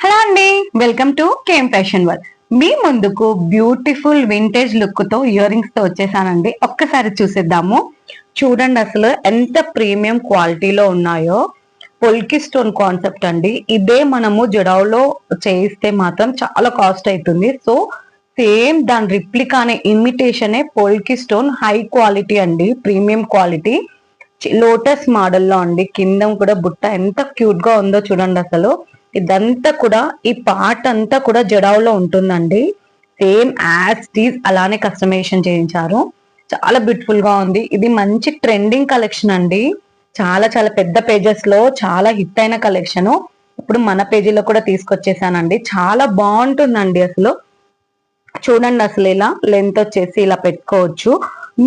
Hello అండి, welcome to Came fashion world. మీ ముందుకు బ్యూటిఫుల్ వింటేజ్ లుక్ తో ఇయర్ రింగ్స్ తో వచ్చేసానండి. ఒక్కసారి చూసేద్దాము. చూడండి అసలు ఎంత ప్రీమియం క్వాలిటీలో ఉన్నాయో. పొల్కి స్టోన్ కాన్సెప్ట్ అండి. ఇదే మనము జడావులో చేయిస్తే మాత్రం చాలా కాస్ట్ అవుతుంది. సో సేమ్ దాని రిప్లికానే ఇమిటేషనే పొల్కి స్టోన్ హై క్వాలిటీ అండి, ప్రీమియం క్వాలిటీ. లోటస్ మోడల్లో అండి. కింద కూడా బుట్ట ఎంత క్యూట్ గా ఉందో చూడండి అసలు. ఇదంతా కూడా ఈ పార్ట్ అంతా కూడా జడావులో ఉంటుందండి. సేమ్ యాజ్ టీజ్ అలానే కస్టమైజేషన్ చేయించారు. చాలా బ్యూటిఫుల్ గా ఉంది. ఇది మంచి ట్రెండింగ్ కలెక్షన్ అండి. చాలా చాలా పెద్ద పేజెస్ లో చాలా హిట్ అయిన కలెక్షన్. ఇప్పుడు మన పేజీలో కూడా తీసుకొచ్చేసానండి. చాలా బాగుంటుందండి అసలు. చూడండి అసలు ఇలా లెంత్ వచ్చేసి ఇలా పెట్టుకోవచ్చు.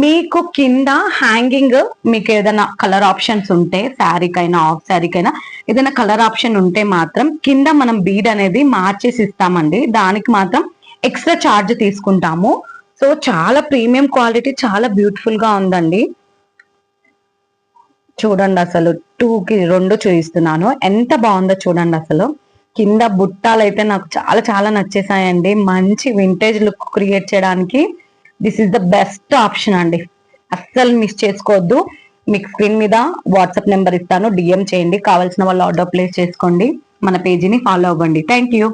మీకు కింద హ్యాంగింగ్ మీకు ఏదైనా కలర్ ఆప్షన్స్ ఉంటే శారీకైనా ఆఫ్ శారీకైనా ఏదైనా కలర్ ఆప్షన్ ఉంటే మాత్రం కింద మనం బీడ్ అనేది మార్చేసి ఇస్తామండి. దానికి మాత్రం ఎక్స్ట్రా ఛార్జ్ తీసుకుంటాము. సో చాలా ప్రీమియం క్వాలిటీ, చాలా బ్యూటిఫుల్ గా ఉందండి. చూడండి అసలు 2కి 2 చూపిస్తున్నాను. ఎంత బాగుందో చూడండి అసలు. కింద బుట్టాలు అయితే నాకు చాలా చాలా నచ్చేసాయండి. మంచి వింటేజ్ లుక్ క్రియేట్ చేయడానికి this is the best option అండి. అస్సలు మిస్ చేసుకోవద్దు. మీకు స్క్రీన్ మీద వాట్సాప్ నెంబర్ ఇస్తాను, డిఎం చేయండి. కావాల్సిన వాళ్ళు ఆర్డర్ ప్లేస్ చేసుకోండి. మన పేజీని ఫాలో అవ్వండి. Thank you.